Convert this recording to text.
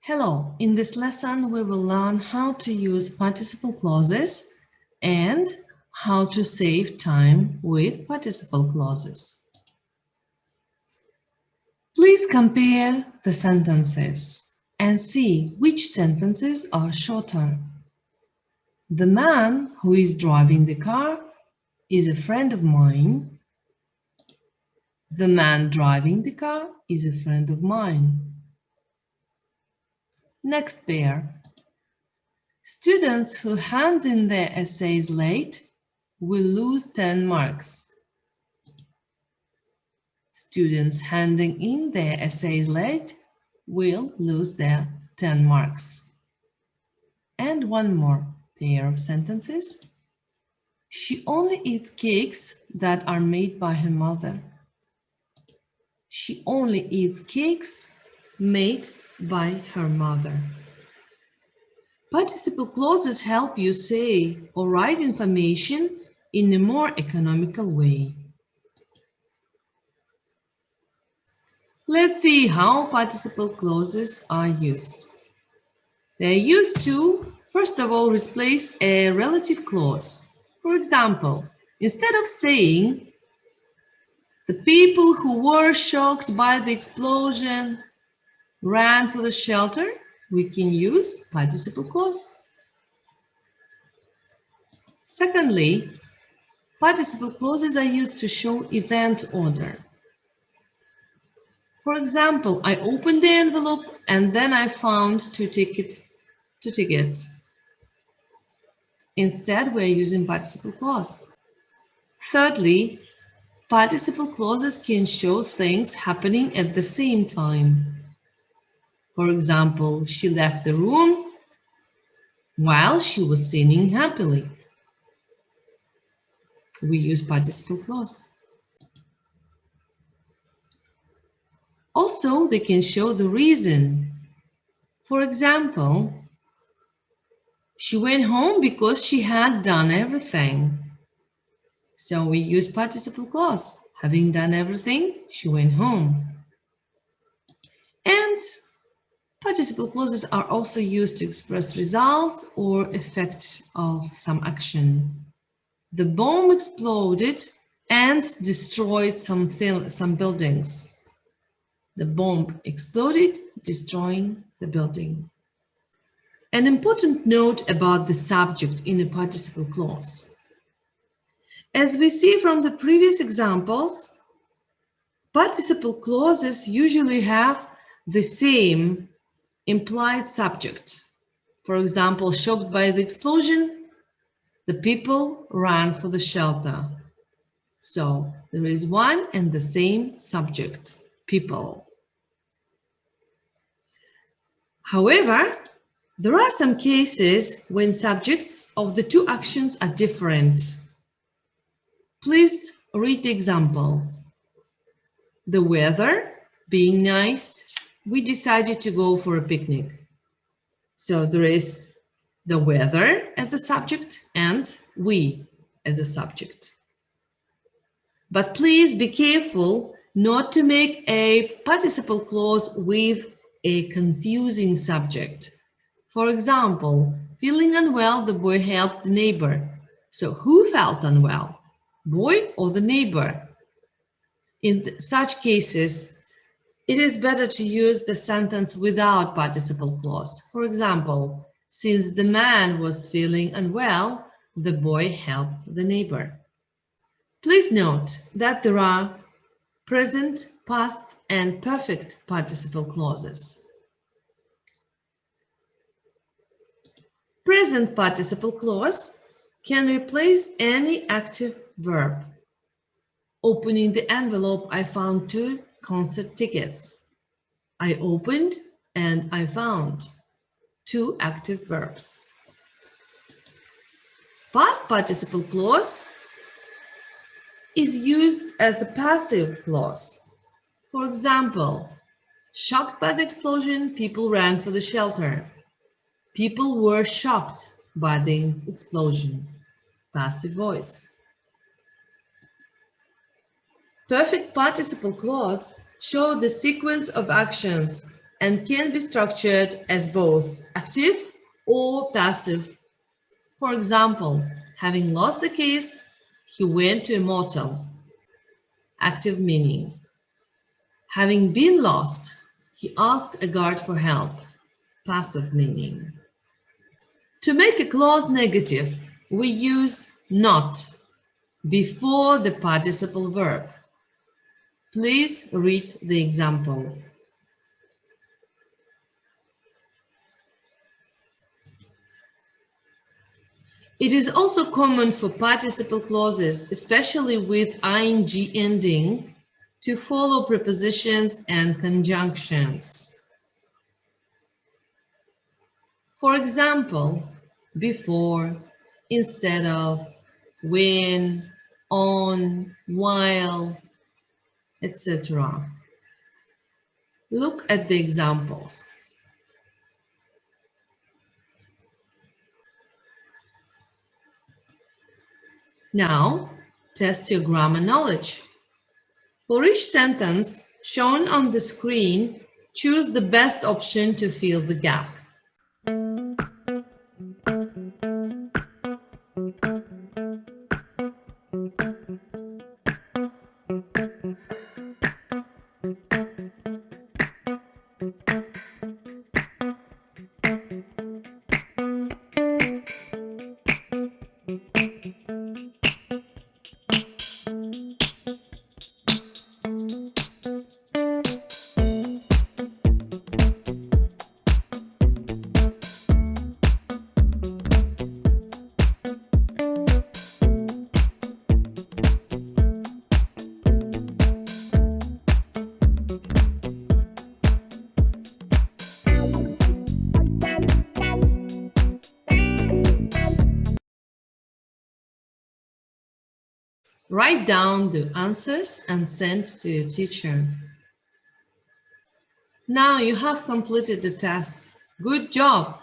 Hello, in this lesson we will learn how to use participle clauses and how to save time with participle clauses. Please compare the sentences and see which sentences are shorter. The man who is driving the car is a friend of mine. The man driving the car is a friend of mine. Next pair. Students who hand in their essays late will lose 10 marks. Students handing in their essays late will lose their 10 marks. And one more pair of sentences. She only eats cakes that are made by her mother. She only eats cakes made by her mother. Participle clauses help you say or write information in a more economical way. Let's see how participle clauses are used. They are used to, first of all, replace a relative clause. For example, instead of saying, the people who were shocked by the explosion ran for the shelter, we can use participle clause. Secondly, participle clauses are used to show event order. For example, I opened the envelope and then I found two tickets. Instead, we're using participle clause. Thirdly, participle clauses can show things happening at the same time. For example, she left the room while she was singing happily. We use participle clause. Also, they can show the reason. For example, she went home because she had done everything. So we use participle clause. Having done everything, she went home. And participle clauses are also used to express results or effects of some action. The bomb exploded and destroyed some buildings. The bomb exploded, destroying the building. An important note about the subject in a participle clause. As we see from the previous examples, participle clauses usually have the same implied subject. For example, shocked by the explosion, the people ran for the shelter. So there is one and the same subject, people. However, there are some cases when subjects of the two actions are different. Please read the example. The weather being nice, we decided to go for a picnic. So there is the weather as a subject and we as a subject. But please be careful not to make a participle clause with a confusing subject. For example, feeling unwell, the boy helped the neighbor. So who felt unwell, boy or the neighbor? In such cases, it is better to use the sentence without participle clause. For example, since the man was feeling unwell, the boy helped the neighbor. Please note that there are present, past, and perfect participle clauses. Present participle clause can replace any active verb. Opening the envelope, I found 2 concert tickets. I opened and I found 2 active verbs. Past participle clause is used as a passive clause. For example, shocked by the explosion, people ran for the shelter. People were shocked by the explosion. Passive voice. Perfect participle clause show the sequence of actions and can be structured as both active or passive. For example, having lost the keys, he went to a motel. Active meaning. Having been lost, he asked a guard for help. Passive meaning. To make a clause negative, we use not before the participle verb. Please read the example. It is also common for participle clauses, especially with ing ending, to follow prepositions and conjunctions. For example, before, instead of, when, on, while, etc. Look at the examples. Now, test your grammar knowledge. For each sentence shown on the screen, choose the best option to fill the gap. Write down the answers and send to your teacher. Now you have completed the test. Good job!